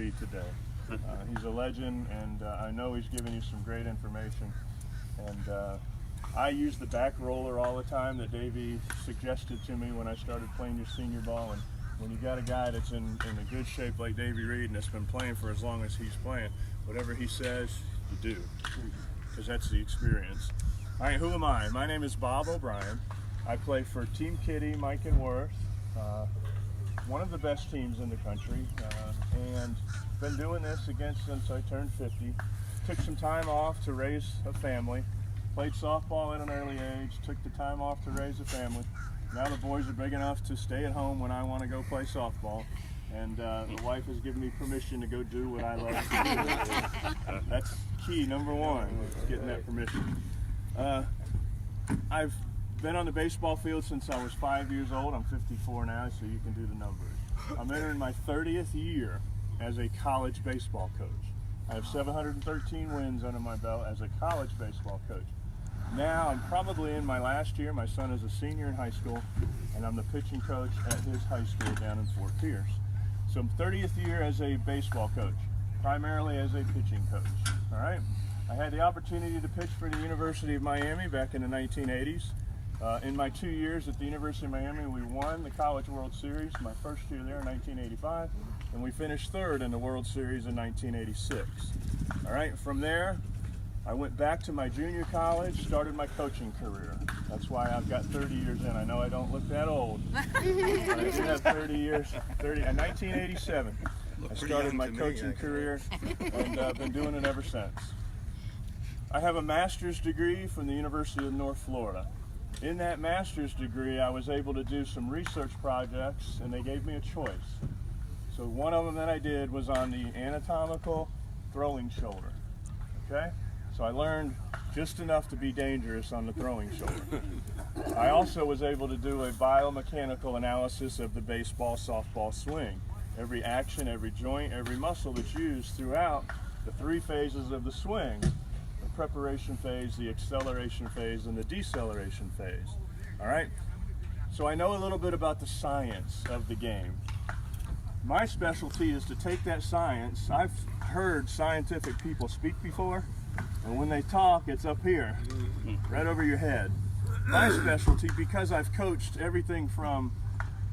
Davey today. He's a legend, and I know he's given you some great information. And I use the back roller all the time that Davey suggested to me when I started playing your senior ball. And when you got a guy that's in a good shape like Davey Reed and that's been playing for as long as he's playing, whatever he says, you do, because that's the experience. All right, who am I? My name is Bob O'Brien. I play for Team Kitty, Mike and Worth, one of the best teams in the country, and been doing this since I turned 50. Took some time off to raise a family. Played softball at an early age, took the time off to raise a family. Now the boys are big enough to stay at home when I want to go play softball. And the wife has given me permission to go do what I love to do. That's key, number one, is getting that permission. I've been on the baseball field since I was 5 years old. I'm 54 now, so you can do the numbers. I'm entering my 30th year as a college baseball coach. I have 713 wins under my belt as a college baseball coach. Now I'm probably in my last year. My son is a senior in high school, and I'm the pitching coach at his high school down in Fort Pierce. So I'm 30th year as a baseball coach, primarily as a pitching coach. All right. I had the opportunity to pitch for the University of Miami back in the 1980s. In my 2 years at the University of Miami, we won the College World Series my first year there in 1985, and we finished third in the World Series in 1986. All right, from there, I went back to my junior college, started my coaching career. That's why I've got 30 years in. I know I don't look that old, but I did have 30 years. In 1987, I started my coaching career, and I've been doing it ever since. I have a master's degree from the University of North Florida. In that master's degree, I was able to do some research projects, and they gave me a choice. So one of them that I did was on the anatomical throwing shoulder, okay? So I learned just enough to be dangerous on the throwing shoulder. I also was able to do a biomechanical analysis of the baseball, softball swing. Every action, every joint, every muscle that's used throughout the three phases of the swing: the preparation phase, the acceleration phase, and the deceleration phase. All right? So I know a little bit about the science of the game. My specialty is to take that science. I've heard scientific people speak before, and when they talk, it's up here, right over your head. My specialty, because I've coached everything from,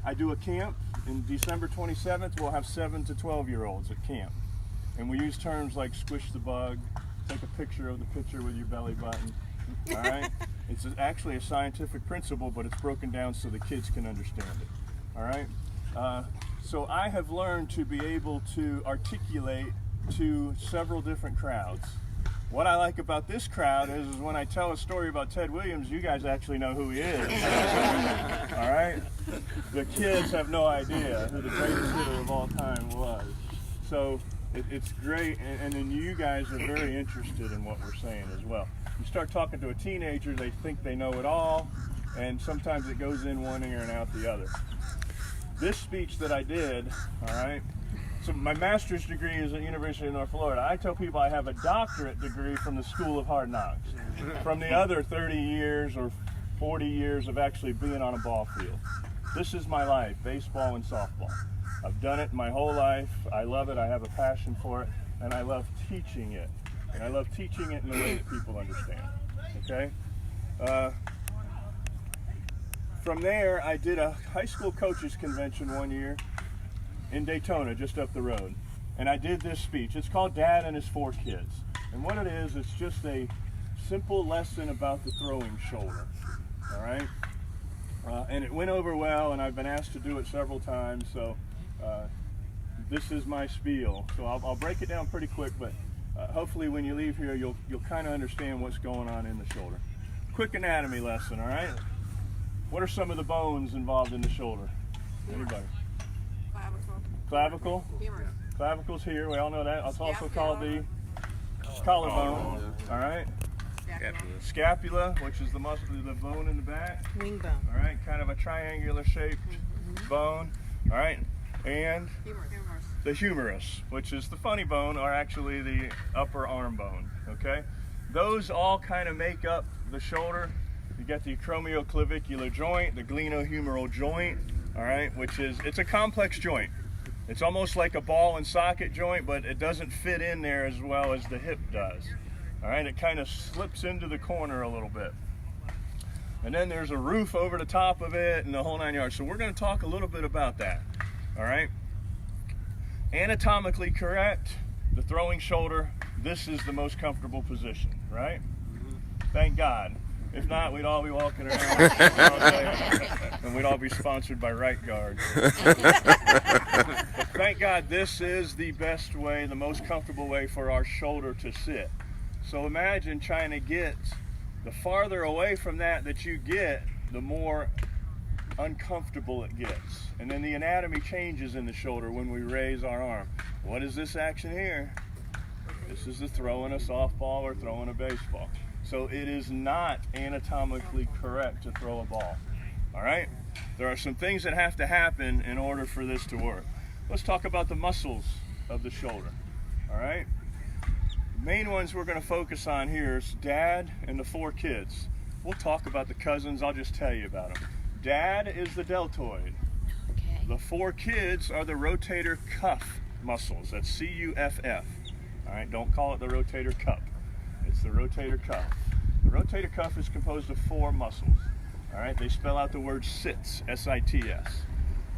I do a camp, in December 27th, we'll have 7 to 12-year-olds at camp. And we use terms like squish the bug, take a picture of the pitcher with your belly button, all right? It's actually a scientific principle, but it's broken down so the kids can understand it, all right? So I have learned to be able to articulate to several different crowds. What I like about this crowd is when I tell a story about Ted Williams, you guys actually know who he is. All right? The kids have no idea who the greatest hitter of all time was. So it's great, and then you guys are very interested in what we're saying as well. You start talking to a teenager, they think they know it all, and sometimes it goes in one ear and out the other. This speech that I did, all right, so my master's degree is at the University of North Florida. I tell people I have a doctorate degree from the School of Hard Knocks, from the other 30 years or 40 years of actually being on a ball field. This is my life, baseball and softball. I've done it my whole life. I love it. I have a passion for it, and I love teaching it. And I love teaching it in a way that people understand, okay? From there, I did a high school coaches convention one year in Daytona, just up the road. And I did this speech. It's called Dad and His Four Kids. And what it is, it's just a simple lesson about the throwing shoulder, all right? And it went over well, and I've been asked to do it several times, so this is my spiel. So I'll break it down pretty quick, but hopefully when you leave here, you'll kind of understand what's going on in the shoulder. Quick anatomy lesson, all right? What are some of the bones involved in the shoulder? Anybody? Clavicle. Humerus. Clavicle's here. We all know that. It's also called the collarbone. All right. Scapula, which is the muscle, the bone in the back. Wing bone. All right. Kind of a triangular shaped bone. All right. And the humerus, which is the funny bone, or actually the upper arm bone. Okay. Those all kind of make up the shoulder. You got the acromioclavicular joint, the glenohumeral joint, all right, which is, it's a complex joint. It's almost like a ball and socket joint, but it doesn't fit in there as well as the hip does. All right, it kind of slips into the corner a little bit. And then there's a roof over the top of it and the whole 9 yards. So we're going to talk a little bit about that. All right. Anatomically correct, the throwing shoulder, this is the most comfortable position, right? Thank God. If not, we'd all be walking around all day, and we'd all be sponsored by Right Guard. But thank God this is the best way, the most comfortable way for our shoulder to sit. So imagine trying to get, the farther away from that you get, the more uncomfortable it gets. And then the anatomy changes in the shoulder when we raise our arm. What is this action here? This is the throwing a softball or throwing a baseball. So it is not anatomically correct to throw a ball. All right? There are some things that have to happen in order for this to work. Let's talk about the muscles of the shoulder. All right? The main ones we're going to focus on here is Dad and the 4 kids. We'll talk about the cousins. I'll just tell you about them. Dad is the deltoid. Okay. The 4 kids are the rotator cuff muscles. That's C-U-F-F. All right, don't call it the rotator cup. It's the rotator cuff. The rotator cuff is composed of 4 muscles. All right, they spell out the word SITS, S-I-T-S.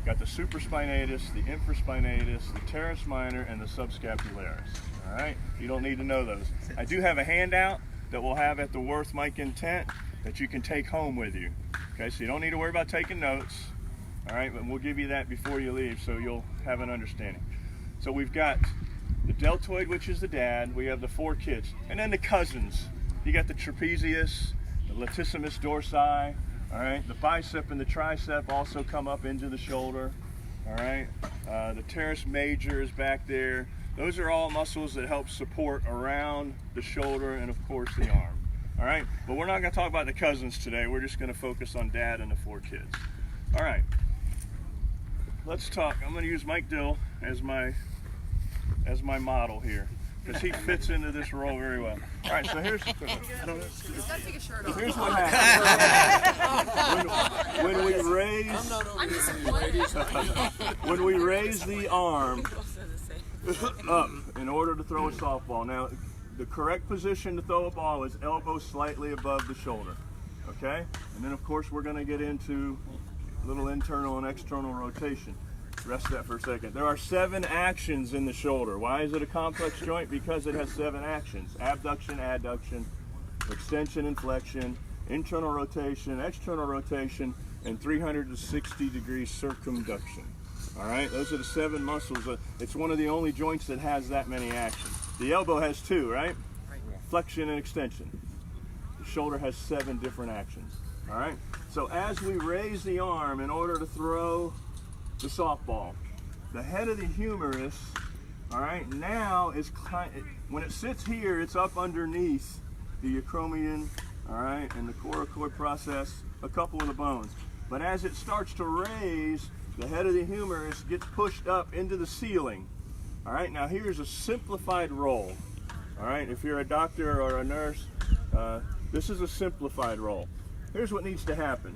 Got the supraspinatus, the infraspinatus, the teres minor, and the subscapularis. All right, you don't need to know those. I do have a handout that we'll have at the Worth Mike Intent that you can take home with you. Okay, so you don't need to worry about taking notes. All right, but we'll give you that before you leave so you'll have an understanding. So we've got the deltoid, which is the dad. We have the 4 kids. And then the cousins. You got the trapezius, the latissimus dorsi. All right, the bicep and the tricep also come up into the shoulder. All right, the teres major is back there. Those are all muscles that help support around the shoulder and, of course, the arm. All right, but we're not going to talk about the cousins today. We're just going to focus on Dad and the 4 kids. All right, let's talk. I'm going to use Mike Dill as my model here because he fits into this role very well. All right, so here's what happens. When we raise the arm up in order to throw a softball. Now, the correct position to throw a ball is elbow slightly above the shoulder, okay? And then, of course, we're going to get into a little internal and external rotation. Rest that for a second. There are 7 actions in the shoulder. Why is it a complex joint? Because it has 7 actions. Abduction, adduction, extension and flexion, internal rotation, external rotation, and 360-degree circumduction. All right, those are the 7 muscles. It's one of the only joints that has that many actions. The elbow has 2, right? Flexion and extension. The shoulder has 7 different actions. All right, so as we raise the arm in order to throw the softball, the head of the humerus, all right, now is when it sits here, it's up underneath the acromion, all right, and the coracoid process, a couple of the bones. But as it starts to raise, the head of the humerus gets pushed up into the ceiling. All right, now here's a simplified roll. All right, if you're a doctor or a nurse, this is a simplified roll. Here's what needs to happen.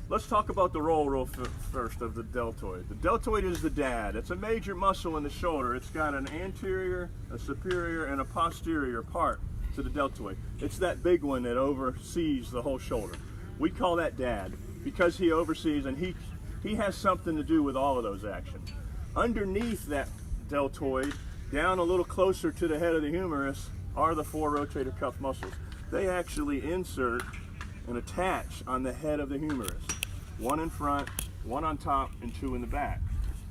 Let's talk about the roll first of the deltoid. The deltoid is the dad. It's a major muscle in the shoulder. It's got an anterior, a superior, and a posterior part to the deltoid. It's that big one that oversees the whole shoulder. We call that dad because he oversees, and he has something to do with all of those actions. Underneath that deltoid, down a little closer to the head of the humerus, are the 4 rotator cuff muscles. They actually insert and attach on the head of the humerus. 1 in front, 1 on top, and 2 in the back,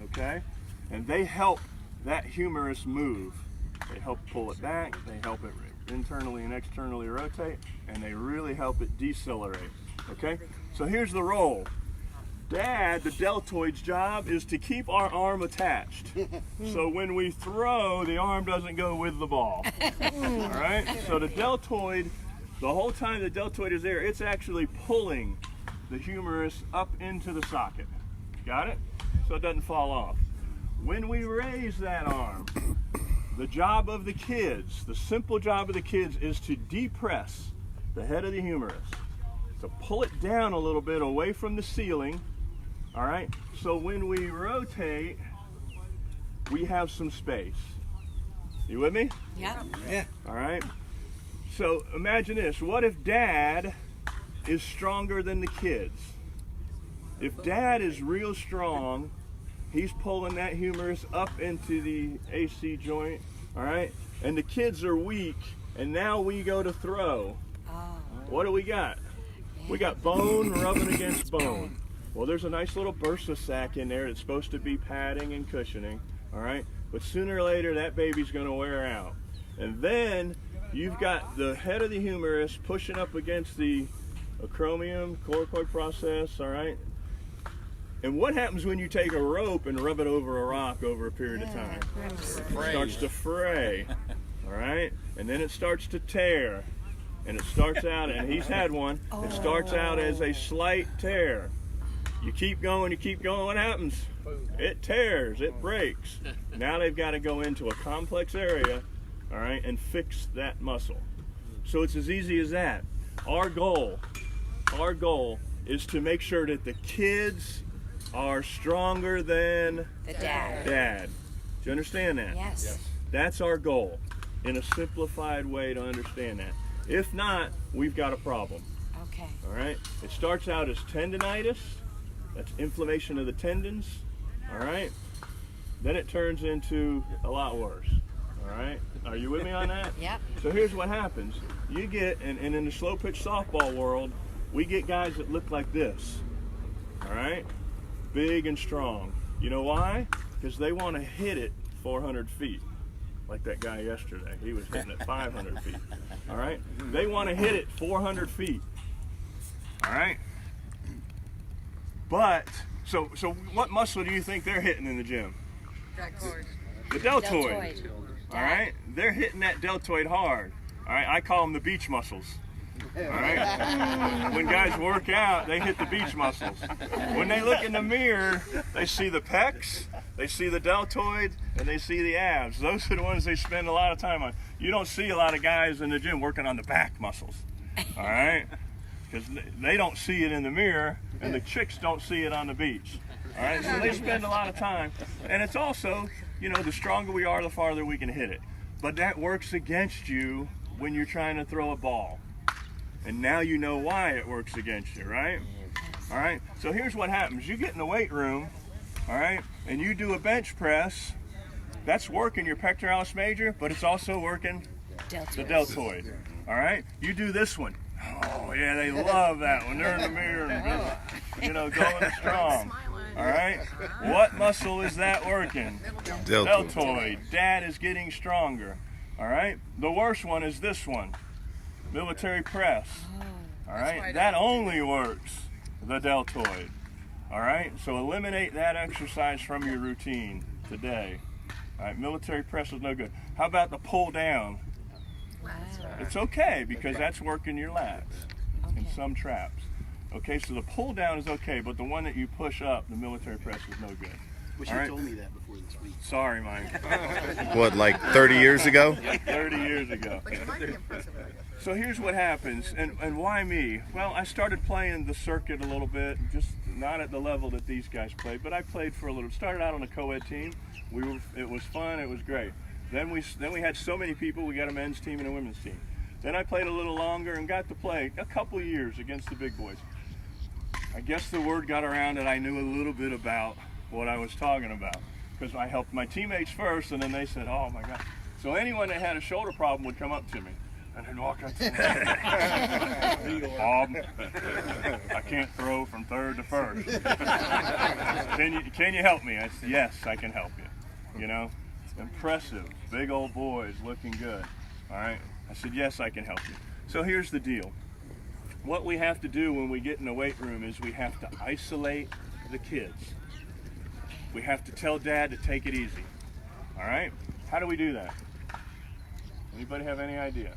okay? And they help that humerus move. They help pull it back, they help it internally and externally rotate, and they really help it decelerate, okay? So here's the roll. Dad, the deltoid's job is to keep our arm attached. So when we throw, the arm doesn't go with the ball, all right? So the deltoid, the whole time the deltoid is there, it's actually pulling the humerus up into the socket. Got it? So it doesn't fall off. When we raise that arm, the job of the kids, the simple job of the kids is to depress the head of the humerus, to pull it down a little bit away from the ceiling, all right? So when we rotate, we have some space. You with me? Yeah. Yeah. All right. So imagine this. What if Dad is stronger than the kids? If Dad is real strong, he's pulling that humerus up into the AC joint, all right? And the kids are weak, and now we go to throw. What do we got? We got bone rubbing against bone. Well, there's a nice little bursa sac in there that's supposed to be padding and cushioning, all right? But sooner or later, that baby's gonna wear out. And then you've got the head of the humerus pushing up against the acromion, coracoid process, all right? And what happens when you take a rope and rub it over a rock over a period of time? It starts to fray, all right? And then it starts to tear. And it starts out, and he's had one, it starts out as a slight tear. You keep going, what happens? It tears, it breaks. Now they've got to go into a complex area, all right, and fix that muscle. So it's as easy as that. Our goal is to make sure that the kids are stronger than The dad. Dad. Do you understand that? Yes. That's our goal, in a simplified way to understand that. If not, we've got a problem. Okay. All right? It starts out as tendinitis. That's inflammation of the tendons. All right? Then it turns into a lot worse. All right? Are you with me on that? Yep. So here's what happens. You get, and in the slow pitch softball world, we get guys that look like this. All right? Big and strong. You know why? Because they want to hit it 400 feet. Like that guy yesterday. He was hitting it 500 feet. All right? They want to hit it 400 feet. All right? But, so what muscle do you think they're hitting in the gym? The deltoid. All right? They're hitting that deltoid hard. All right? I call them the beach muscles. All right? When guys work out, they hit the beach muscles. When they look in the mirror, they see the pecs, they see the deltoid, and they see the abs. Those are the ones they spend a lot of time on. You don't see a lot of guys in the gym working on the back muscles. All right? Because they don't see it in the mirror, and the chicks don't see it on the beach. All right? So they spend a lot of time. And it's also, you know, the stronger we are, the farther we can hit it. But that works against you when you're trying to throw a ball. And now you know why it works against you, right? All right, so here's what happens. You get in the weight room, all right, and you do a bench press. That's working your pectoralis major, but it's also working the deltoid, all right? You do this one. Oh, yeah, they love that when they're in the mirror and just, you know, going strong, all right? What muscle is that working? Deltoid. Dad is getting stronger, all right? The worst one is this one. Military press, all right? That only works the deltoid, all right? So eliminate that exercise from your routine today, all right? Military press is no good. How about the pull down? It's okay because that's working your lats and some traps. Okay, so the pull down is okay, but the one that you push up, the military press, is no good. Wish you told me that before this week. Sorry, Mike. What, like 30 years ago? 30 years ago. So here's what happens, and why me? Well, I started playing the circuit a little bit, just not at the level that these guys played, but I played for a little. Started out on a co-ed team. It was fun. It was great. Then we had so many people. We got a men's team and a women's team. Then I played a little longer and got to play a couple of years against the big boys. I guess the word got around that I knew a little bit about what I was talking about, because I helped my teammates first, and then they said, "Oh my God!" So anyone that had a shoulder problem would come up to me. And then walk up to me. Bob, I can't throw from third to first. Can you help me? I said, yes, I can help you. You know, impressive, big old boys looking good. All right. I said, yes, I can help you. So here's the deal. What we have to do when we get in the weight room is we have to isolate the kids. We have to tell Dad to take it easy. All right. How do we do that? Anybody have any idea?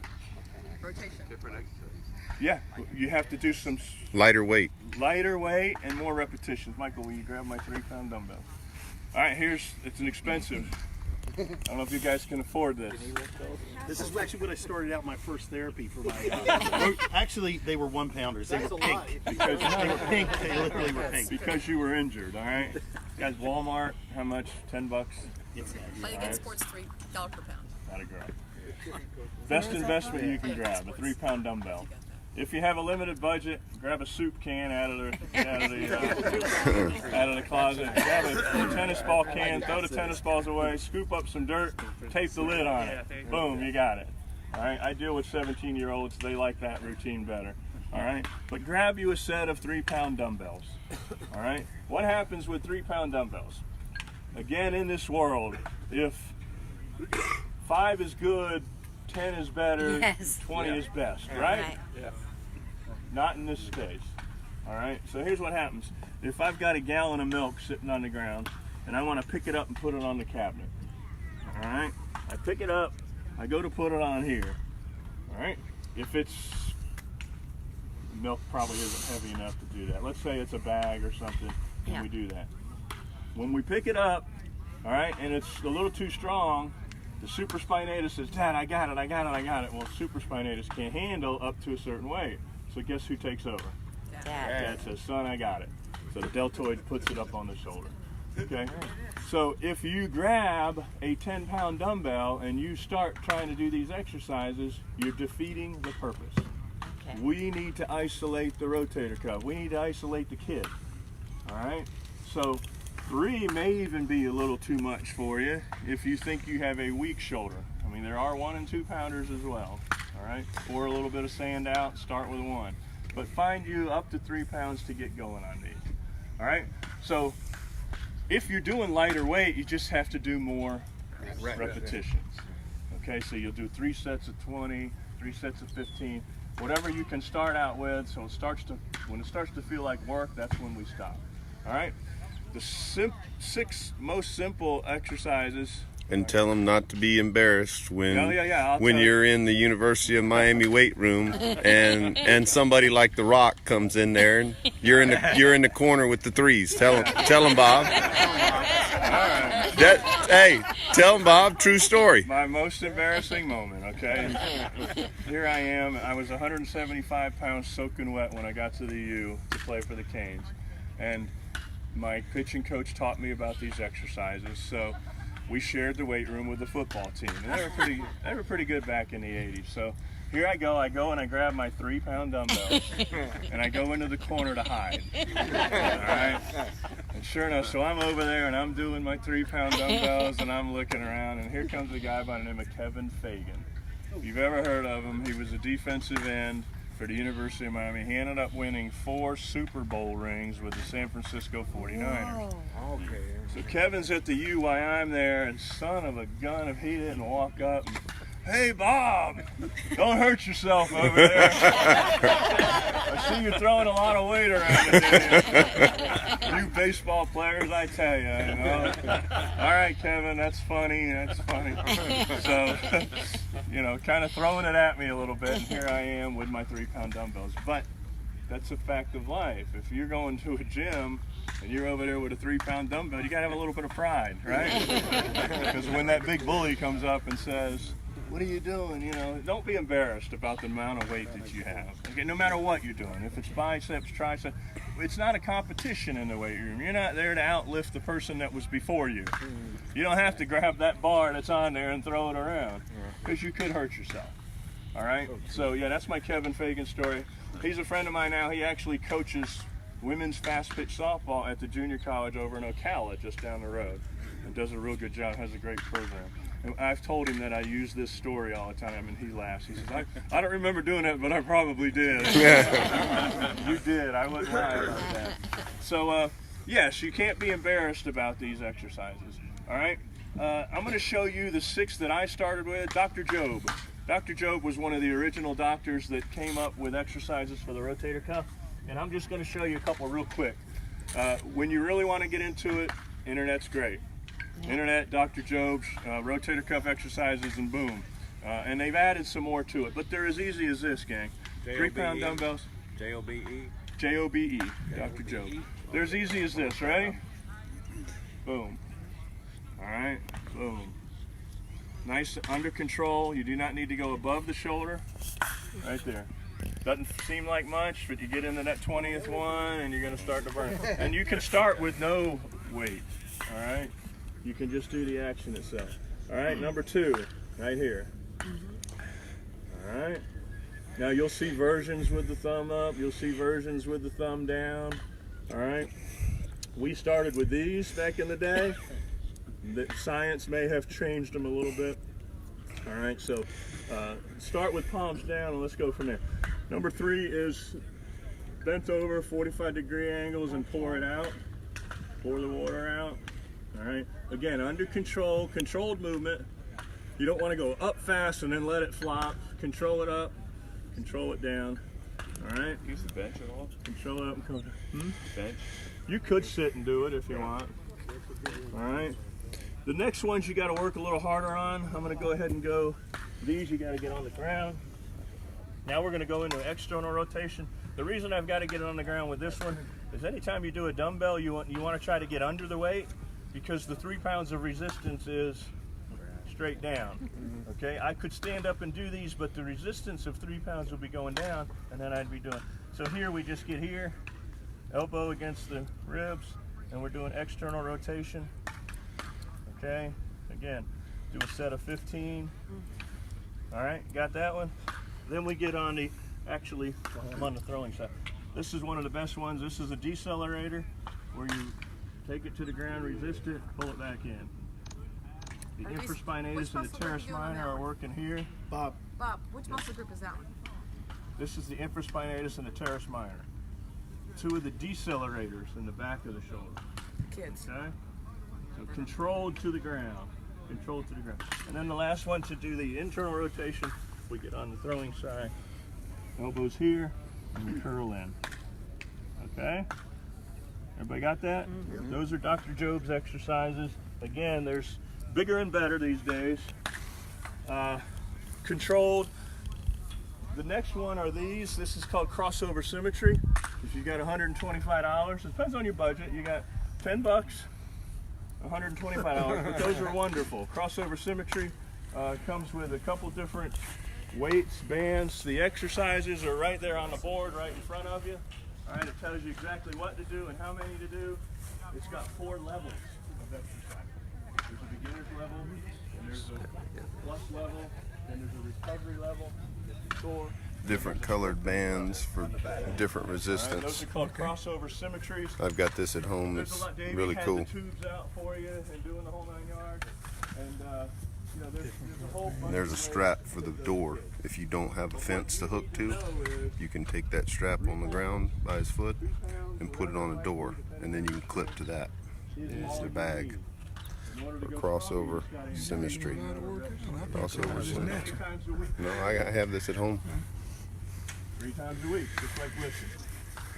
Rotation. Different exercise. Yeah, you have to do some Lighter weight. And more repetitions. Michael, will you grab my 3-pound dumbbell? All right, it's an expensive. I don't know if you guys can afford this. This is actually what I started out my first therapy for my. Actually, they were 1-pounders. They were pink. Because They were pink. They literally were pink. Because you were injured, all right? Guys, Walmart, how much? $10? It's nice. Play Against Sports, $3 per pound. Not a girl. Best investment you can grab, a 3-pound dumbbell. If you have a limited budget, grab a soup can out of the closet. Grab a tennis ball can, throw the tennis balls away, scoop up some dirt, tape the lid on it. Boom, you got it. All right, I deal with 17-year-olds. They like that routine better. All right, but grab you a set of 3-pound dumbbells. All right, what happens with 3-pound dumbbells? Again, in this world, if 5 is good, 10 is better, Yes. 20 is best, right? Right. Not in this case. All right, so here's what happens. If I've got a gallon of milk sitting on the ground and I want to pick it up and put it on the cabinet, all right, I pick it up, I go to put it on here, all right. If it's milk, probably isn't heavy enough to do that. Let's say it's a bag or something, and Yeah. we do that. When we pick it up, all right, and it's a little too strong, the supraspinatus says, Dad, I got it. Well, supraspinatus can't handle up to a certain weight. So guess who takes over? Dad. Dad says, son, I got it. So the deltoid puts it up on the shoulder. Okay? So if you grab a 10-pound dumbbell and you start trying to do these exercises, you're defeating the purpose. Okay. We need to isolate the rotator cuff. We need to isolate the kid. All right? So 3 may even be a little too much for you if you think you have a weak shoulder. I mean, there are 1 and 2 pounders as well. All right? Pour a little bit of sand out, start with 1. But find you up to 3 pounds to get going on these. All right? So if you're doing lighter weight, you just have to do more repetitions. Okay? So you'll do 3 sets of 20, 3 sets of 15, whatever you can start out with. So when it starts to feel like work, that's when we stop. All right? The 6 most simple exercises. And tell them not to be embarrassed when I'll when tell you're in the University of Miami weight room and somebody like The Rock comes in there and you're in the corner with the 3s. Tell them, Bob. Hey, tell them, Bob. True story. My most embarrassing moment, okay? Here I am. I was 175 pounds soaking wet when I got to the U to play for the Canes. And my pitching coach taught me about these exercises. So we shared the weight room with the football team. And they were pretty good back in the 80s. So here I go and I grab my 3-pound dumbbells and I go into the corner to hide. All right? And sure enough, so I'm over there and I'm doing my 3-pound dumbbells and I'm looking around and here comes a guy by the name of Kevin Fagan. If you've ever heard of him, he was a defensive end for the University of Miami. He ended up winning 4 Super Bowl rings with the San Francisco 49ers. Okay. So Kevin's at the U while I'm there, and son of a gun, if he didn't walk up and, hey, Bob, don't hurt yourself over there. I see you're throwing a lot of weight around today. You baseball players, I tell you, you know. All right, Kevin, that's funny. So, you know, kind of throwing it at me a little bit, and here I am with my 3-pound dumbbells. But that's a fact of life. If you're going to a gym and you're over there with a 3-pound dumbbell, you gotta have a little bit of pride, right? Because when that big bully comes up and says, what are you doing? You know, don't be embarrassed about the amount of weight that you have. Okay, no matter what you're doing. If it's biceps, triceps, it's not a competition in the weight room. You're not there to outlift the person that was before you. You don't have to grab that bar that's on there and throw it around, because you could hurt yourself. All right? So yeah, that's my Kevin Fagan story. He's a friend of mine now. He actually coaches women's fast pitch softball at the junior college over in Ocala, just down the road, and does a real good job, has a great program. And I've told him that I use this story all the time, and he laughs. He says, I don't remember doing it, but I probably did. You did. I wouldn't lie about that. So, yes, you can't be embarrassed about these exercises. All right? I'm going to show you the 6 that I started with. Dr. Job. Dr. Job was one of the original doctors that came up with exercises for the rotator cuff. And I'm just going to show you a couple real quick. When you really want to get into it, internet's great. Internet, Dr. Job's, rotator cuff exercises, and boom. And they've added some more to it. But they're as easy as this, gang. 3-pound dumbbells. J-O-B-E. J-O-B-E, Dr. Job. They're as easy as this, ready? Boom. All right, boom. Nice under control. You do not need to go above the shoulder. Right there. Doesn't seem like much, but you get into that 20th one and you're going to start to burn. And you can start with no weight, all right? You can just do the action itself. All right, number 2, right here. All right. Now you'll see versions with the thumb up. You'll see versions with the thumb down. All right. We started with these back in the day. The science may have changed them a little bit. All right, so start with palms down and let's go from there. Number 3 is bent over, 45-degree angles, and pour it out. Pour the water out. All right. Again, under control, controlled movement. You don't want to go up fast and then let it flop. Control it up, control it down. All right. Use the bench at all? Control it up and control it. Bench? You could sit and do it if you want. All right. The next ones you got to work a little harder on. I'm going to go ahead and go. These you got to get on the ground. Now we're going to go into external rotation. The reason I've got to get it on the ground with this one is anytime you do a dumbbell, you want to try to get under the weight because the 3 pounds of resistance is straight down. Okay, I could stand up and do these, but the resistance of 3 pounds would be going down, and then I'd be doing. So here we just get here, elbow against the ribs, and we're doing external rotation. Okay, again, do a set of 15. All right, got that one? Then we get on the, actually, I'm on the throwing side. This is one of the best ones. This is a decelerator where you take it to the ground, resist it, pull it back in. The infraspinatus and the teres minor are working here. Bob, which muscle group is that one? This is the infraspinatus and the teres minor. 2 of the decelerators in the back of the shoulder. Kids. Okay? So controlled to the ground. Controlled to the ground. And then the last one to do the internal rotation, we get on the throwing side. Elbows here, and we curl in. Okay? Everybody got that? Those are Dr. Job's exercises. Again, there's bigger and better these days. Controlled. The next one are these. This is called crossover symmetry. If you got $125, it depends on your budget. You got $10, $125, but those are wonderful. Crossover symmetry comes with a couple different weights, bands. The exercises are right there on the board, right in front of you. All right, it tells you exactly what to do and how many to do. It's got 4 levels of exercise. There's a beginner's level, and there's a plus level, and there's a recovery level, core. Different colored bands for different All right, resistance. those are called crossover symmetries. I've got this at home. There's It's a lot. Davey really had cool. the tubes out for you and doing the whole 9 yards. And you know, there's a whole bunch There's a of strap for the door. If you don't have a fence to hook to, you can take that strap on the ground by his foot and put it on a door, and then you can clip to that. It's a bag for crossover symmetry. Crossover symmetry. No, I have this at home. 3 times a week, just like listen.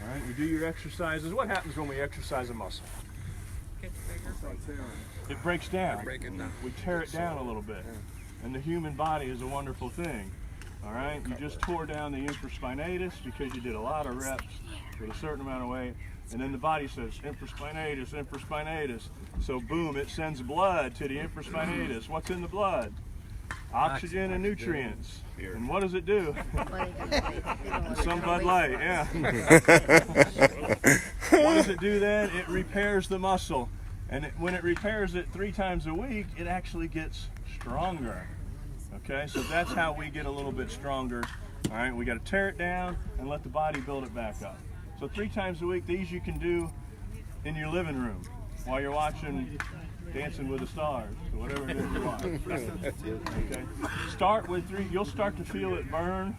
All right, we do your exercises. What happens when we exercise a muscle? It breaks down. We tear it down a little bit. And the human body is a wonderful thing. All right, you just tore down the infraspinatus because you did a lot of reps with a certain amount of weight. And then the body says infraspinatus, infraspinatus. So boom, it sends blood to the infraspinatus. What's in the blood? Oxygen and nutrients. And what does it do? Some Bud Light, yeah. What does it do then? It repairs the muscle. And when it repairs it 3 times a week, it actually gets stronger. Okay, so that's how we get a little bit stronger. All right, we got to tear it down and let the body build it back up. So 3 times a week, these you can do in your living room while you're watching Dancing with the Stars, or whatever it is you watch. Okay, start with 3. You'll start to feel it burn.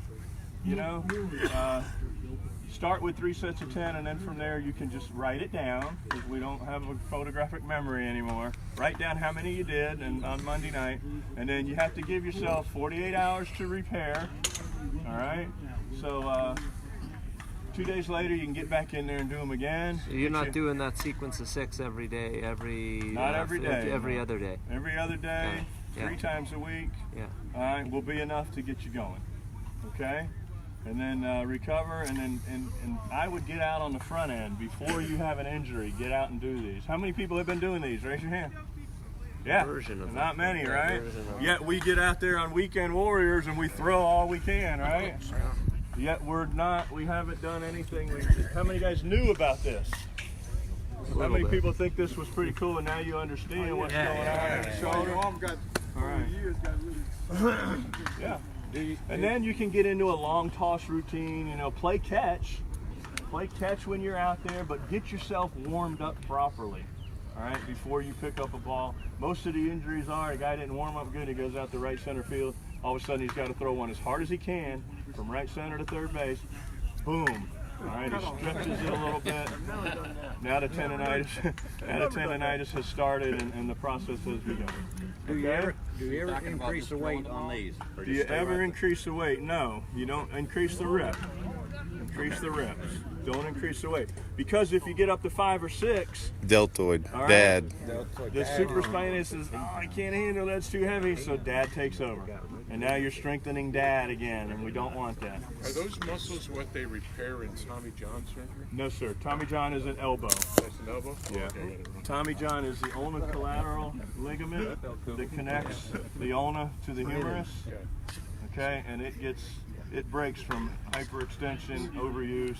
You know, start with 3 sets of 10, and then from there you can just write it down because we don't have a photographic memory anymore. Write down how many you did and on Monday night, and then you have to give yourself 48 hours to repair. All right, so 2 days later you can get back in there and do them again. So you're not doing that sequence of 6 every day, Not every day. every other day. Every other day, Yeah. 3 times a week. Yeah. All right, will be enough to get you going. Okay, and then recover, and then and I would get out on the front end before you have an injury. Get out and do these. How many people have been doing these? Raise your hand. Yeah, Version of not it. many, Yeah, right? version of it. Yet we get out there on Weekend Warriors and we throw all we can, right? Yet we haven't done anything. How many guys knew about this? How many people think this was pretty cool and now you understand what's going on in the shoulder? Your arm got All right. years got really. Yeah. And then you can get into a long toss routine, play catch. Play catch when you're out there, but get yourself warmed up properly, all right, before you pick up a ball. Most of the injuries are a guy didn't warm up good, he goes out to right center field, all of a sudden he's got to throw one as hard as he can from right center to third base. Boom. All right, he stretches it a little bit. Now the tendonitis has started and the process has begun. Do you ever increase the weight on these? Do you ever increase the weight? No, you don't increase the rep. Increase the reps. Don't increase the weight. Because if you get up to 5 or 6, Deltoid, all right, dad. The supraspinatus says, oh, I can't handle that's too heavy, so dad takes over. And now you're strengthening dad again, and we don't want that. Are those muscles what they repair in Tommy John surgery? No, sir. Tommy John is an elbow. That's an elbow? Yeah. Okay. Tommy John is the ulnar collateral ligament that connects the ulna to the humerus. Okay, and it breaks from hyperextension, overuse.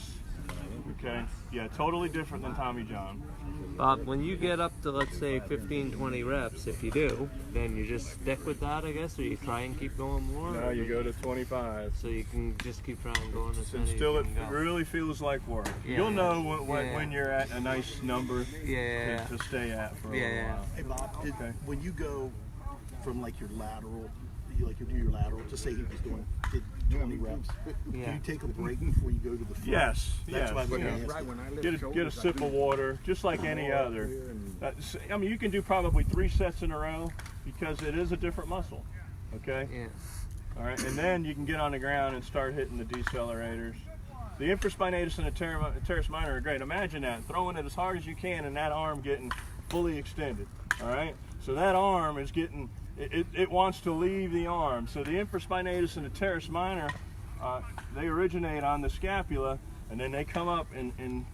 Okay, yeah, totally different than Tommy John. Bob, when you get up to, let's say, 15, 20 reps, if you do, then you just stick with that, I guess, or you try and keep going more? Now you go to 25. So you can just keep trying going as many Still, as it you can go. really feels like work. Yeah. You'll know when you're at a nice number Yeah. to stay at for a little Yeah. while. Hey Bob, Okay. when you go from like your lateral, you do your lateral, just say he was did 20 reps. Yeah. Do you take a break before you go to the front? Yes, That's yes. why I'm yeah. asking. Get a sip of water, just like any other. I mean, you can do probably 3 sets in a row because it is a different muscle. Okay. Yeah. All right, and then you can get on the ground and start hitting the decelerators. The infraspinatus and the teres minor are great. Imagine that, throwing it as hard as you can and that arm getting fully extended. All right, so that arm is getting. It wants to leave the arm. So the infraspinatus and the teres minor, they originate on the scapula, and then they come up and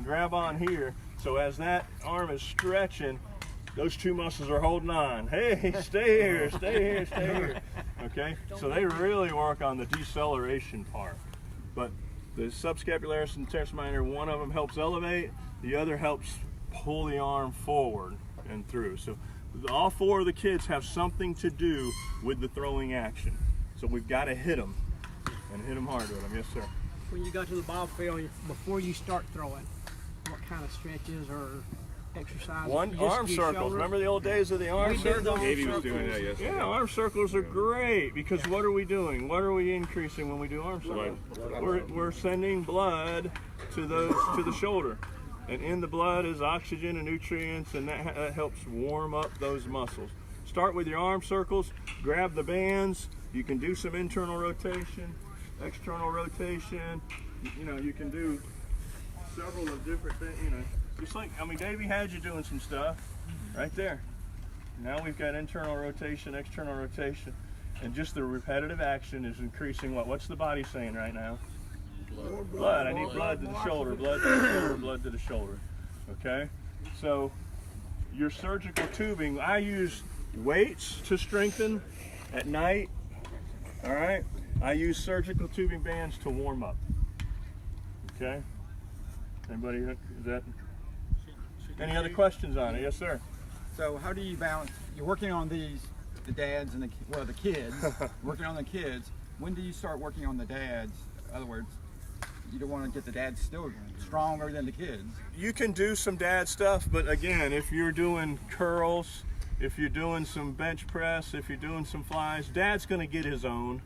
grab on here. So as that arm is stretching, those 2 muscles are holding on. Hey, stay here, stay here, stay here. Okay, so they really work on the deceleration part. But the subscapularis and teres minor, one of them helps elevate, the other helps pull the arm forward and through. So all 4 of the kids have something to do with the throwing action. So we've got to hit them and hit them hard with them. Yes, sir. When you go to the ball field, before you start throwing, what kind of stretches or exercises? One You just arm do circles. shoulder? Remember the old days of the arm We did circles? the arm Davey was circles. doing that yesterday. Yeah, arm circles are great because what are we doing? What are we increasing when we do arm circles? We're sending blood to the shoulder, and in the blood is oxygen and nutrients, and that helps warm up those muscles. Start with your arm circles. Grab the bands. You can do some internal rotation, external rotation. You can do several of different things. Just like Davey had you doing some stuff right there. Now we've got internal rotation, external rotation, and just the repetitive action is increasing what's the body saying right now? Blood. I need blood to the shoulder, blood to the shoulder, blood to the shoulder. Okay? So your surgical tubing, I use weights to strengthen at night. All right? I use surgical tubing bands to warm up. Okay? Anybody, is that? Any other questions on it? Yes, sir. So how do you balance? You're working on the dads and the kids. Working on the kids. When do you start working on the dads? In other words, you don't want to get the dads still stronger than the kids. You can do some dad stuff, but again, if you're doing curls, if you're doing some bench press, if you're doing some flies, dad's going to get his own,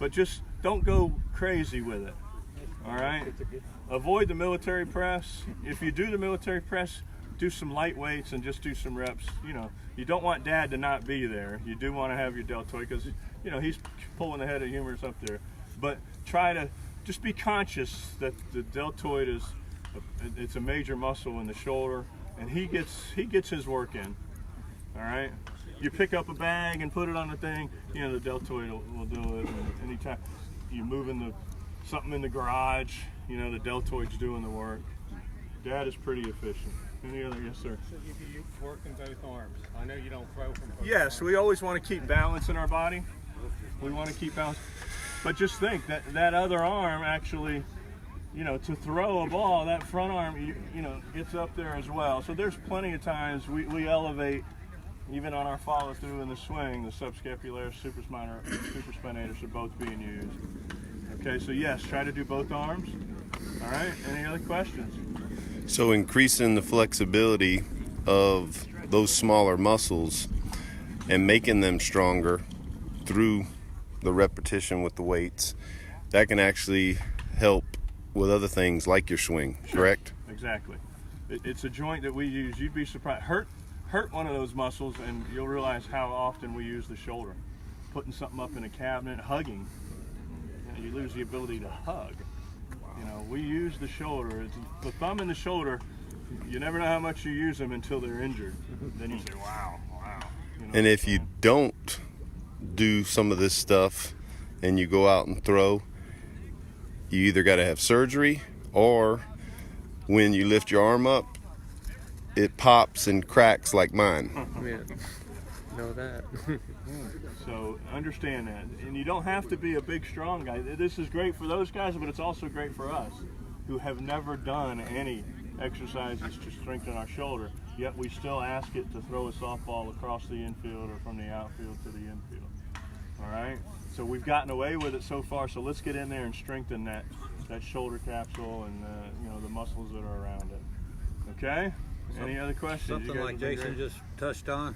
but just don't go crazy with it. All right? Avoid the military press. If you do the military press, do some light weights and just do some reps. You don't want dad to not be there. You do want to have your deltoid because he's pulling the head of humerus up there. But try to just be conscious that the deltoid it's a major muscle in the shoulder, and he gets his work in. All right. You pick up a bag and put it on the thing. The deltoid will do it. And anytime you're moving something in the garage, the deltoid's doing the work. Dad is pretty efficient. Any other? Yes, sir. So you work in both arms. I know you don't throw from both Yes, arms. we always want to keep balance in our body. We want to keep balance. But just think that other arm actually you know, to throw a ball, that front arm, you know, gets up there as well. So there's plenty of times we elevate, even on our follow through in the swing, the subscapularis, supraspinatus are both being used. Okay, so yes, try to do both arms. All right, any other questions? So increasing the flexibility of those smaller muscles and making them stronger through the repetition with the weights, that can actually help with other things like your swing, correct? Exactly. It's a joint that we use. You'd be surprised. Hurt one of those muscles and you'll realize how often we use the shoulder. Putting something up in a cabinet, hugging, you know, you lose the ability to hug. You know, we use the shoulder. It's the thumb and the shoulder. You never know how much you use them until they're injured. Then you say, wow. You know, And if you don't do some of this stuff and you go out and throw, you either got to have surgery, or when you lift your arm up, it pops and cracks like mine. Yeah, know that. So understand that. And you don't have to be a big, strong guy. This is great for those guys, but it's also great for us who have never done any exercises to strengthen our shoulder, yet we still ask it to throw a softball across the infield or from the outfield to the infield. All right? So we've gotten away with it so far, so let's get in there and strengthen that shoulder capsule and you know, the muscles that are around it. Okay? Any other questions? Something like Jason just touched on.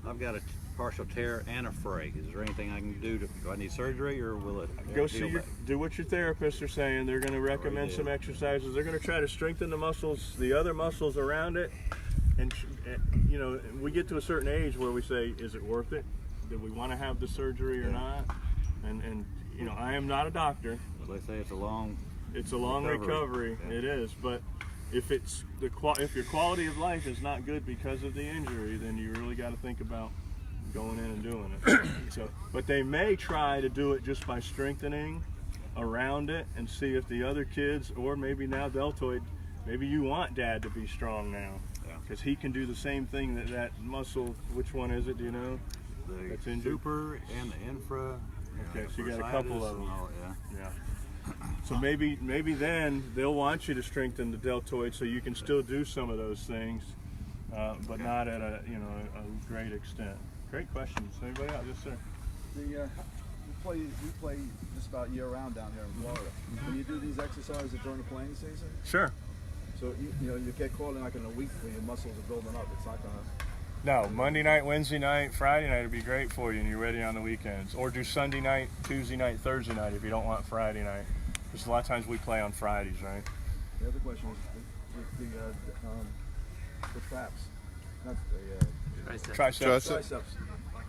I've got a partial tear and a fray. Is there anything I can do? Do I need surgery, or will it go see do what your therapists are saying? They're going to recommend some exercises. They're going to try to strengthen the muscles, the other muscles around it. And you know, we get to a certain age where we say, is it worth it? Do we want to have the surgery or not? And you know, I am not a doctor. They say it's a long recovery. Yeah. It is, but if it's if your quality of life is not good because of the injury, then you really got to think about going in and doing it. So, but they may try to do it just by strengthening around it and see if the other kids, or maybe now deltoid, maybe you want dad to be strong now, because he can do the same thing that muscle. Which one is it? Do you know? That's The injured? super and the infra. Okay, so you got a couple of them. Yeah. So maybe then they'll want you to strengthen the deltoid so you can still do some of those things, but not at a great extent. Great questions. Anybody else? Yes, sir. We play just about year round down here in Florida. Can you do these exercises during the playing season? Sure. So you get caught in like in a week when your muscles are building up. It's not gonna. No, Monday night, Wednesday night, Friday night would be great for you, and you're ready on the weekends. Or do Sunday night, Tuesday night, Thursday night if you don't want Friday night. Because a lot of times we play on Fridays, right? The other question is the traps, not the triceps.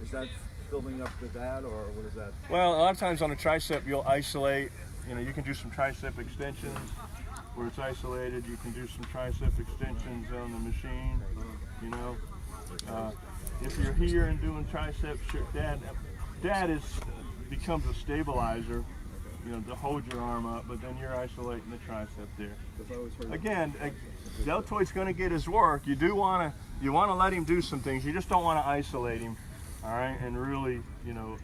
Is that building up the dad, or what is that? Well, a lot of times on a tricep you'll isolate. You know, you can do some tricep extensions where it's isolated. You can do some tricep extensions on the machine. You know, if you're here and doing triceps, dad becomes a stabilizer. You know, to hold your arm up, but then you're isolating the tricep there. Again, deltoid's going to get his work. You want to let him do some things. You just don't want to isolate him, all right? And really, you know,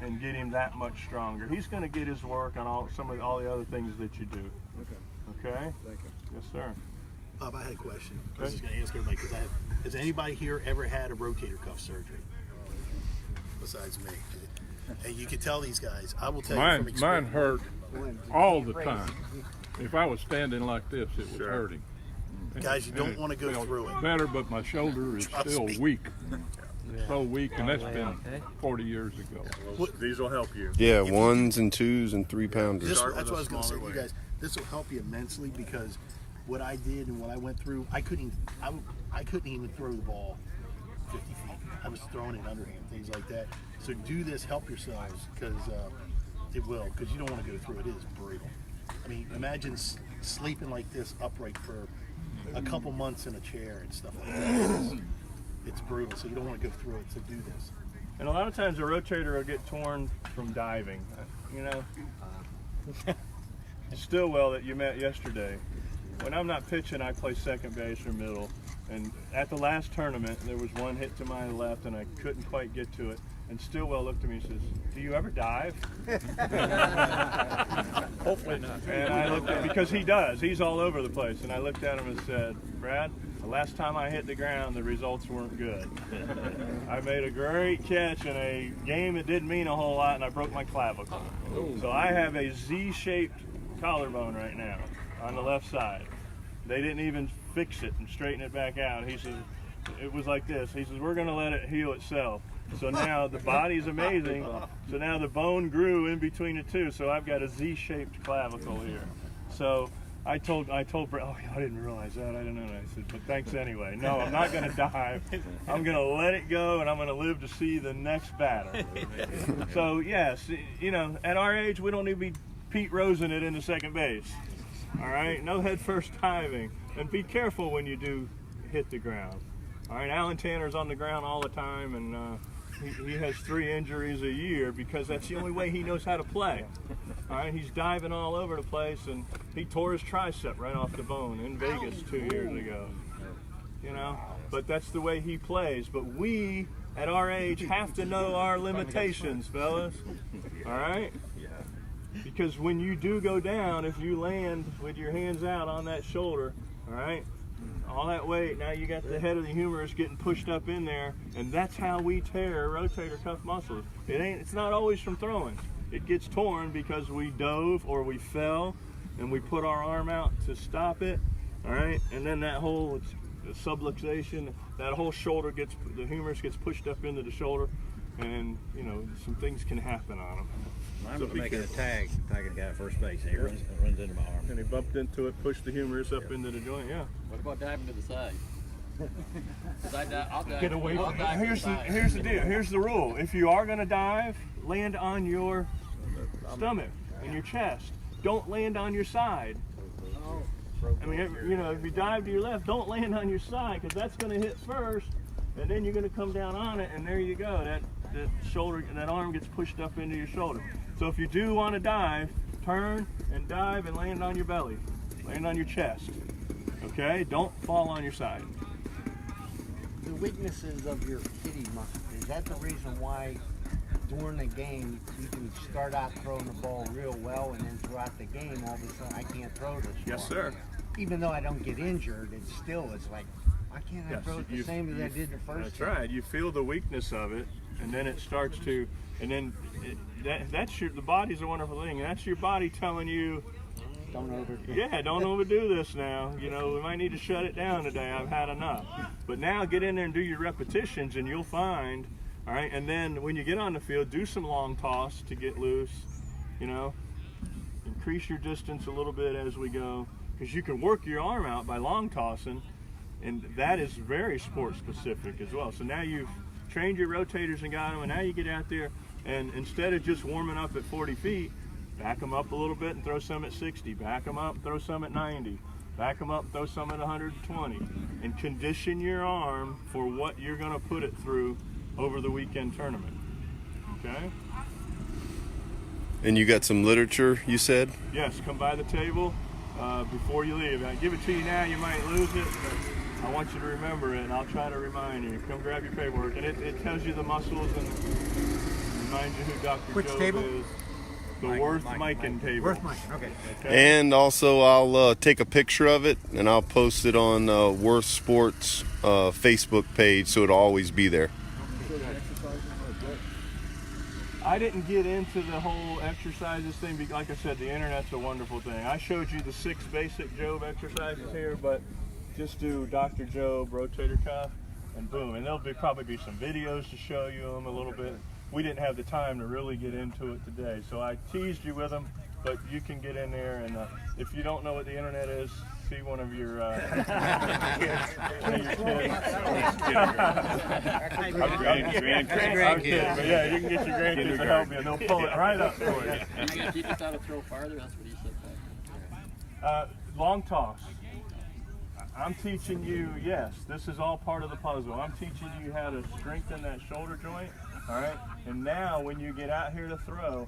and get him that much stronger. He's going to get his work on all the other things that you do. Okay. Thank you. Yes, sir. Bob, I had a question. I was just going to ask everybody, because has anybody here ever had a rotator cuff surgery besides me? And you can tell these guys, I will tell you from experience. Mine hurt all the time. If I was standing like this, it was hurting. Guys, you don't want to go through it. Better, but my shoulder is still weak. So weak, and that's been 40 years ago. These will help you. Yeah, 1s and 2s and 3 pounders. That's what I was going to say to you guys. This will help you immensely, because what I did and what I went through, I couldn't even throw the ball 50 feet. I was throwing it underhand, things like that. So do this, help yourselves, because it will, because you don't want to go through it. It is brutal. I mean, imagine sleeping like this upright for a couple months in a chair and stuff like that. It's brutal, so you don't want to go through it, so do this. And a lot of times a rotator will get torn from diving. You know, Stillwell that you met yesterday. When I'm not pitching, I play second base or middle. And at the last tournament, there was one hit to my left, and I couldn't quite get to it. And Stillwell looked at me and says, "Do you ever dive?" Hopefully not. And I looked at, because he does, he's all over the place. And I looked at him and said, "Brad, the last time I hit the ground, the results weren't good. I made a great catch in a game that didn't mean a whole lot, and I broke my clavicle. So I have a Z-shaped collarbone right now on the left side. They didn't even fix it and straighten it back out." He says, it was like this. He says, "We're going to let it heal itself." So now the body's amazing. So now the bone grew in between the two. So I've got a Z-shaped clavicle here. So I told Brett, "Oh, I didn't realize that. I didn't know that." I said, "But thanks anyway. No, I'm not going to dive. I'm going to let it go, and I'm going to live to see the next batter." So yes, you know, at our age, we don't need to be Pete Rosing it into second base. All right, no head first diving, and be careful when you do hit the ground. All right, Alan Tanner's on the ground all the time, and he has 3 injuries a year because that's the only way he knows how to play. All right, he's diving all over the place, and he tore his tricep right off the bone in Vegas 2 years ago. You know, but that's the way he plays. But we, at our age, have to know our limitations, fellas. All right? Because when you do go down, if you land with your hands out on that shoulder, all right, all that weight, now you got the head of the humerus getting pushed up in there, and that's how we tear rotator cuff muscles. It's not always from throwing. It gets torn because we dove or we fell and we put our arm out to stop it, all right, and then that whole subluxation, that whole shoulder the humerus gets pushed up into the shoulder, and you know, some things can happen on them. I was making a tag, tagging the guy at first base, and he runs into my arm. And he bumped into it, pushed the humerus up into the joint, yeah. What about diving to the side? 'Cause I'll dive. Get away I'll from dive to Here's the side. the deal. Here's the rule. If you are going to dive, land on your stomach and your chest. Don't land on your side. I mean, you know, if you dive to your left, don't land on your side, because that's going to hit first, and then you're going to come down on it, and there you go. That shoulder, that arm gets pushed up into your shoulder. So if you do want to dive, turn and dive and land on your belly. Land on your chest. Okay? Don't fall on your side. The weaknesses of your kitty muscle, is that the reason why during the game you can start out throwing the ball real well, and then throughout the game all of a sudden I can't throw this Yes, ball? sir. Even though I don't get injured, it's like, why can't I throw it the same as I did the first That's time? right. You feel the weakness of it, and then it starts to, and then the body's a wonderful thing. That's your body telling you, don't overdo this now. You know, we might need to shut it down today. I've had enough. But now get in there and do your repetitions, and you'll find, all right, and then when you get on the field, do some long toss to get loose, you know, increase your distance a little bit as we go, because you can work your arm out by long tossing, and that is very sport specific as well. So now you've trained your rotators and got them, and now you get out there, and instead of just warming up at 40 feet, back them up a little bit and throw some at 60, back them up, throw some at 90, back them up, throw some at 120, and condition your arm for what you're going to put it through over the weekend tournament. Okay? And you got some literature, you said? Yes, come by the table before you leave. I give it to you now, you might lose it, but I want you to remember it, and I'll try to remind you. Come grab your paperwork, and it tells you the muscles and reminds you who Dr. Which Jobe table? is. The Worth Mikan table. Worth Mikan, okay. And also, I'll take a picture of it and I'll post it on Worth Sports Facebook page, so it'll always be there. I didn't get into the whole exercises thing because, like I said, the internet's a wonderful thing. I showed you the 6 basic Jobe exercises here, but just do Dr. Jobe rotator cuff, and boom. And there'll probably be some videos to show you them a little bit. We didn't have the time to really get into it today, so I teased you with them, but you can get in there, and if you don't know what the internet is, see one of your kids. Grandkids. But yeah, you can get your grandkids to help you, and they'll pull it right up for you. Are you going to teach us how to throw farther? That's what he said. Long toss. I'm teaching you, yes, this is all part of the puzzle. I'm teaching you how to strengthen that shoulder joint, all right? And now when you get out here to throw,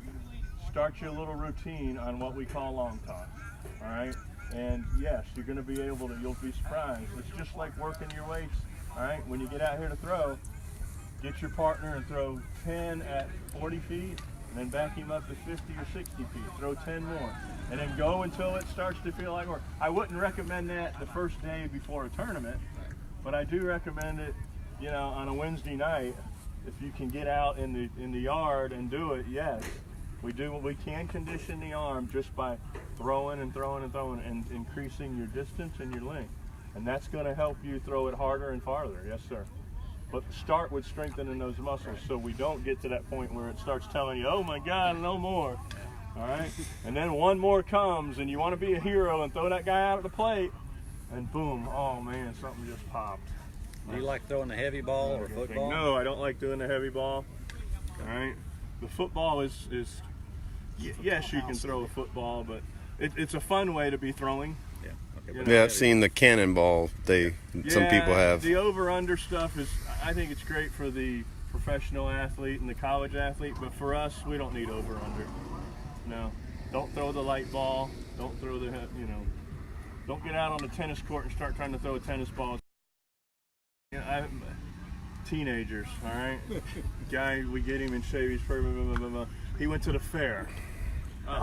start your little routine on what we call long toss, all right? And yes, you're going to be able to, you'll be surprised. It's just like working your weights, all right? When you get out here to throw, get your partner and throw 10 at 40 feet, and then back him up to 50 or 60 feet. Throw 10 more. And then go until it starts to feel like work. I wouldn't recommend that the first day before a tournament, but I do recommend it, you know, on a Wednesday night. If you can get out in the yard and do it, yes. We can condition the arm just by throwing and throwing and throwing and increasing your distance and your length. And that's going to help you throw it harder and farther, yes sir. But start with strengthening those muscles so we don't get to that point where it starts telling you, oh my God, no more. All right? And then one more comes and you want to be a hero and throw that guy out at the plate, and boom, oh man, something just popped. Do you like throwing the heavy ball or football? No, I don't like doing the heavy ball. All right? The football is yes, you can throw a football, but it's a fun way to be throwing. Yeah. Okay. Yeah, I've seen the cannonball. Some people have. The over/under stuff is, I think it's great for the professional athlete and the college athlete, but for us, we don't need over/under. No, don't throw the light ball. Don't throw the, don't get out on the tennis court and start trying to throw a tennis ball. Teenagers, all right. Guy, we get him in shape. He's perfect. Blah, blah, blah, blah. He went to the fair. You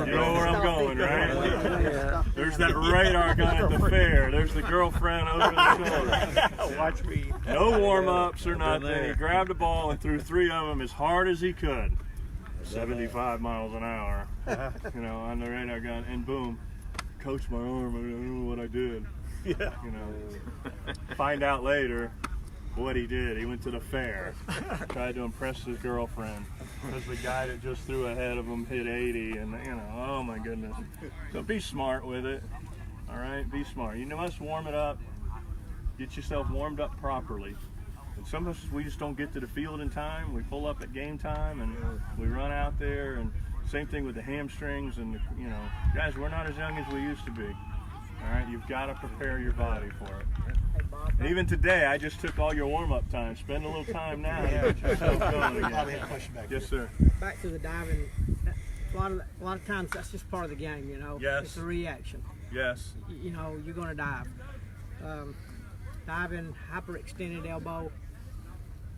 know where I'm going, right? There's that radar gun at the fair. There's the girlfriend over the shoulder. Watch me. No warm-ups or nothing. He grabbed the ball and threw 3 of them as hard as he could. 75 miles an hour, on the radar gun, and boom, coach, my arm. I don't know what I did. Yeah. Find out later what he did. He went to the fair, tried to impress his girlfriend, because the guy that just threw ahead of him hit 80, and oh my goodness. So be smart with it. All right, be smart. You must warm it up. Get yourself warmed up properly. And some of us, we just don't get to the field in time. We pull up at game time and we run out there, and same thing with the hamstrings, and guys, we're not as young as we used to be. All right, you've got to prepare your body for it. And even today, I just took all your warm-up time. Spend a little time now and get yourself going again. Yes, sir. Back to the diving. A lot of times that's just part of the game, Yes. It's a reaction. Yes. You're going to dive. Diving, hyperextended elbow,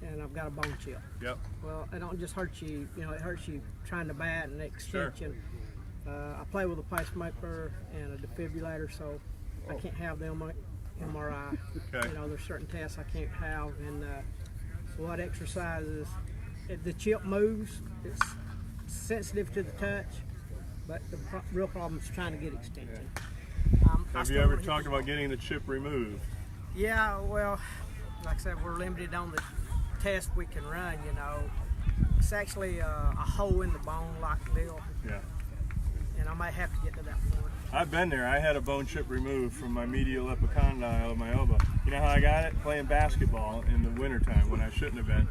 and I've got a bone chip. Yep. Well, it don't just hurt you. It hurts you trying to bat and extension. Sure. I play with a pacemaker and a defibrillator, so I can't have the MRI. Okay. There's certain tests I can't have, and so what exercises? If the chip moves, it's sensitive to the touch, but the real problem is trying to get extension. Have you ever talked about getting the chip removed? Yeah, well, like I said, we're limited on the test we can run, It's actually a hole in the bone like deal. Yeah. And I might have to get to that point. I've been there. I had a bone chip removed from my medial epicondyle of my elbow. You know how I got it? Playing basketball in the wintertime when I shouldn't have been.